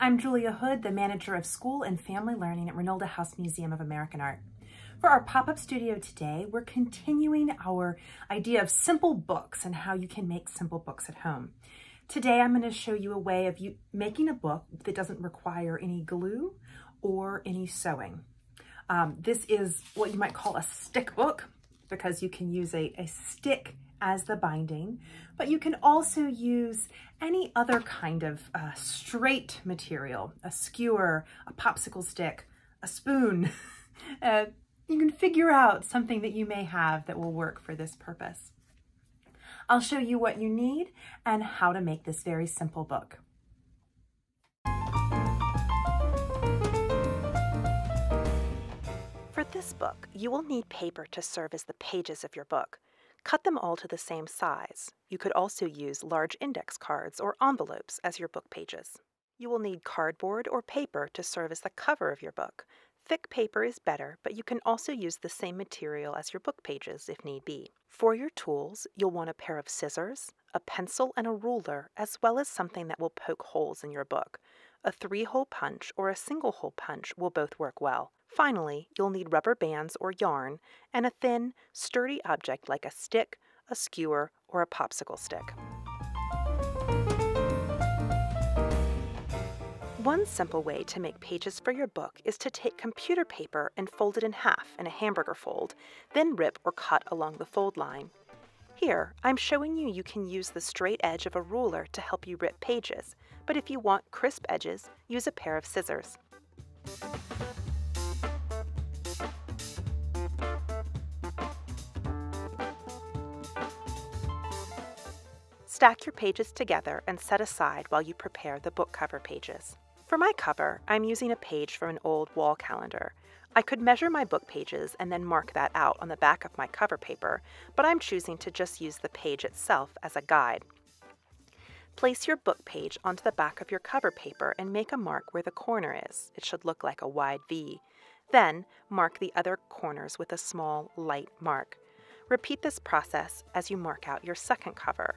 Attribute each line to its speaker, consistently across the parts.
Speaker 1: I'm Julia Hood, the manager of school and family learning at Reynolda House Museum of American Art. For our pop-up studio today, we're continuing our idea of simple books and how you can make simple books at home. Today, I'm going to show you a way of making a book that doesn't require any glue or any sewing. This is what you might call a stick book because you can use a stick as the binding, but you can also use any other kind of straight material, a skewer, a popsicle stick, a spoon. You can figure out something that you may have that will work for this purpose. I'll show you what you need and how to make this very simple book.
Speaker 2: For this book, you will need paper to serve as the pages of your book. Cut them all to the same size. You could also use large index cards or envelopes as your book pages. You will need cardboard or paper to serve as the cover of your book. Thick paper is better, but you can also use the same material as your book pages if need be. For your tools, you'll want a pair of scissors, a pencil, and a ruler, as well as something that will poke holes in your book. A 3-hole punch or a single-hole punch will both work well. Finally, you'll need rubber bands or yarn and a thin, sturdy object like a stick, a skewer, or a popsicle stick. One simple way to make pages for your book is to take computer paper and fold it in half in a hamburger fold, then rip or cut along the fold line. Here, I'm showing you can use the straight edge of a ruler to help you rip pages, but if you want crisp edges, use a pair of scissors. Stack your pages together and set aside while you prepare the book cover pages. For my cover, I'm using a page from an old wall calendar. I could measure my book pages and then mark that out on the back of my cover paper, but I'm choosing to just use the page itself as a guide. Place your book page onto the back of your cover paper and make a mark where the corner is. It should look like a wide V. Then, mark the other corners with a small, light mark. Repeat this process as you mark out your second cover.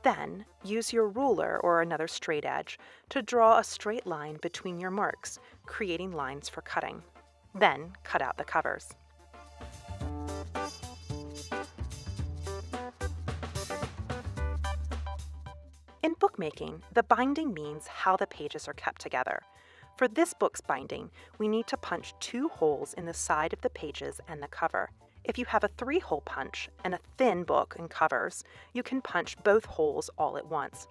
Speaker 2: Then, use your ruler or another straight edge to draw a straight line between your marks, creating lines for cutting. Then, cut out the covers. In bookmaking, the binding means how the pages are kept together. For this book's binding, we need to punch 2 holes in the side of the pages and the cover. If you have a 3-hole punch and a thin book and covers, you can punch both holes all at once.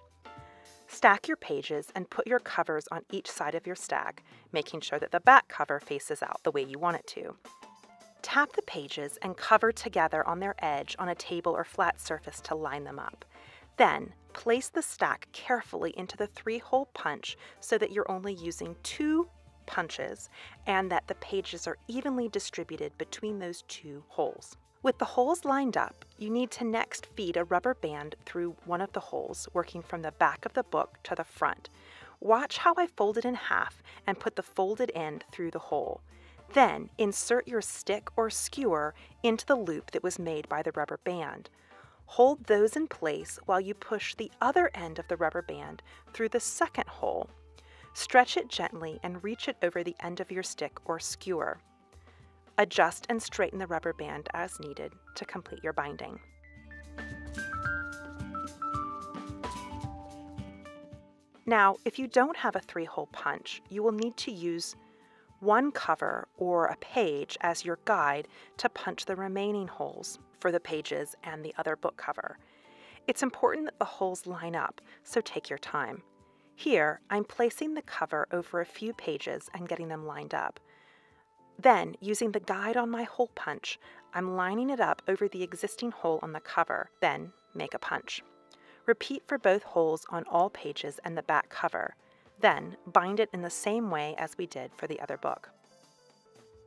Speaker 2: Stack your pages and put your covers on each side of your stack, making sure that the back cover faces out the way you want it to. Tap the pages and cover together on their edge on a table or flat surface to line them up. Then, place the stack carefully into the 3-hole punch so that you're only using 2 punches and that the pages are evenly distributed between those 2 holes. With the holes lined up, you need to next feed a rubber band through one of the holes, working from the back of the book to the front. Watch how I fold it in half and put the folded end through the hole. Then insert your stick or skewer into the loop that was made by the rubber band. Hold those in place while you push the other end of the rubber band through the second hole. Stretch it gently and reach it over the end of your stick or skewer. Adjust and straighten the rubber band as needed to complete your binding. Now, if you don't have a 3-hole punch, you will need to use one cover or a page as your guide to punch the remaining holes for the pages and the other book cover. It's important that the holes line up, so take your time. Here, I'm placing the cover over a few pages and getting them lined up. Then, using the guide on my hole punch, I'm lining it up over the existing hole on the cover, then make a punch. Repeat for both holes on all pages and the back cover. Then, bind it in the same way as we did for the other book.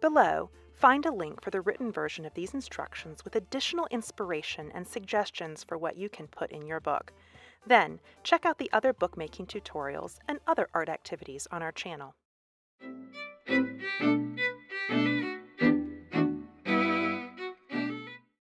Speaker 2: Below, find a link for the written version of these instructions with additional inspiration and suggestions for what you can put in your book. Then, check out the other bookmaking tutorials and other art activities on our channel.